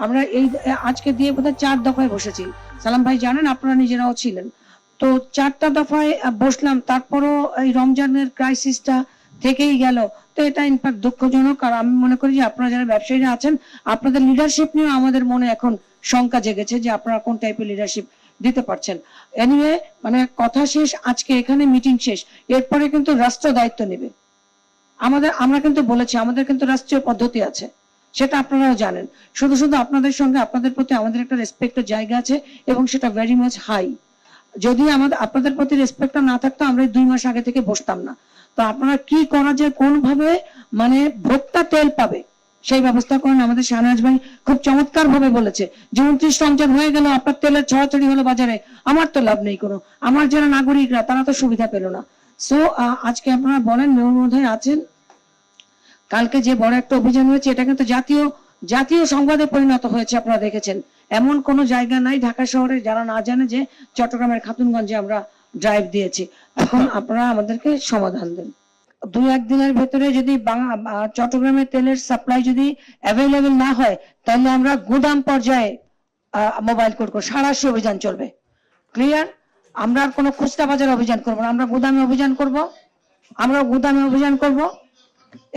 আমরা এই আজকে দিয়ে বোধহয় 4 দফায় বসেছি। সালাম ভাই জানেন, আপনারা নিজেরাও ছিলেন। তো 4টা দফায় বসলাম, তারপরও এই রমজানের ক্রাইসিসটা থেকেই গেল। তো এটা ইনফ্যাক্ট দুঃখজনক। আর আমি মনে করি যে আপনারা যারা ব্যবসায়ীরা আছেন, আপনাদের লিডারশিপ নিয়ে আমাদের মনে এখন শঙ্কা জেগেছে যে আপনারা কোন টাইপের লিডারশিপ দিতে পারছেন। এনিওয়ে, মানে কথা শেষ, আজকে এখানে মিটিং শেষ। এরপরে কিন্তু রাষ্ট্র দায়িত্ব নেবে। আমরা কিন্তু বলেছি আমাদের কিন্তু রাষ্ট্রীয় পদ্ধতি আছে, সেটা আপনারাও জানেন। শুধু শুধু আপনাদের সঙ্গে আপনাদের প্রতি আমাদের একটা রেসপেক্টের জায়গা আছে এবং সেটা ভেরি মাচ হাই। যদি আমাদের আপনাদের প্রতি রেসপেক্টটা না থাকতো আমরা 2 মাস আগে থেকে বসতাম না। তো আপনারা কি করা যায়, কোন ভাবে মানে ভোক্তা তেল পাবে সেই ব্যবস্থা করেন। আমাদের শাহনাজ ভাই খুব চমৎকার ভাবে বলেছে যে 29 রমজান হয়ে গেল, আপনার তেলের ছড়াছড়ি হলো বাজারে, আমার তো লাভ নেই কোনো, আমার যারা নাগরিকরা তারা তো সুবিধা পেল না। সো আজকে আপনারা বলেন, মেয়র আছেন, কালকে যে বড় একটা অভিযান হয়েছে এটা কিন্তু জাতীয় সংবাদে পরিণত হয়েছে। আপনারা দেখেছেন, এমন কোন জায়গা নাই ঢাকা শহরে যারা না জানে যে চট্টগ্রামের খাতুনগঞ্জে আমরা ড্রাইভ দিয়েছি। এখন আপনারা আমাদেরকে সমাধান দেন। 2-1 দিনের ভেতরে যদি চট্টগ্রামের তেলের সাপ্লাই যদি অ্যাভেলেবেল না হয়, তাহলে আমরা গুদাম পর্যায়ে মোবাইল কোর্ট সাঁড়াশি অভিযান চলবে। ক্লিয়ার? আমরা আর কোনো খুচরা বাজার অভিযান করবো না, আমরা গুদামে অভিযান করব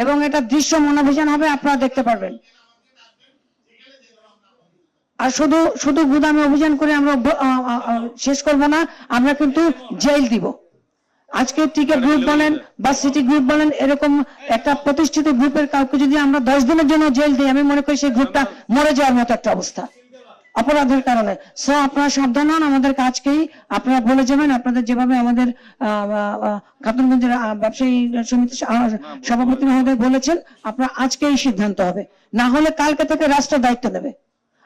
এবং এটা দৃশ্যমান অভিযান হবে, আপনারা দেখতে পারবেন। আর শুধু গুদামে অভিযান করে আমরা শেষ করব না, আমরা কিন্তু জেল দিব। আজকে টিকে গ্রুপ বলেন বা সিটি গ্রুপ বলেন, এরকম একটা প্রতিষ্ঠিত গ্রুপের কাউকে যদি আমরা 10 দিনের জন্য জেল দিই, আমি মনে করি সেই গ্রুপটা মরে যাওয়ার মতো একটা অবস্থা অপরাধের কারণে। সো আপনারা সাবধান হন, আমাদের কাজকেই আপনারা বলে যাবেন। আপনাদের যেভাবে আমাদের খাতুনগঞ্জের ব্যবসায়ী সমিতি সভাপতি মহোদয় বলেছেন, আপনারা আজকেই সিদ্ধান্ত হবে, না হলে কালকে থেকে রাষ্ট্র দায়িত্ব নেবে।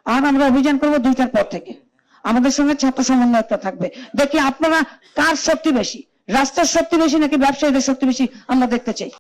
আর আমরা অভিযান করবো 2টার পর থেকে। আমাদের সঙ্গে ছাত্র সমন্বয়কটা থাকবে। দেখি আপনারা কার শক্তি বেশি, রাষ্ট্রের শক্তি বেশি নাকি ব্যবসায়ীদের শক্তি বেশি, আমরা দেখতে চাই।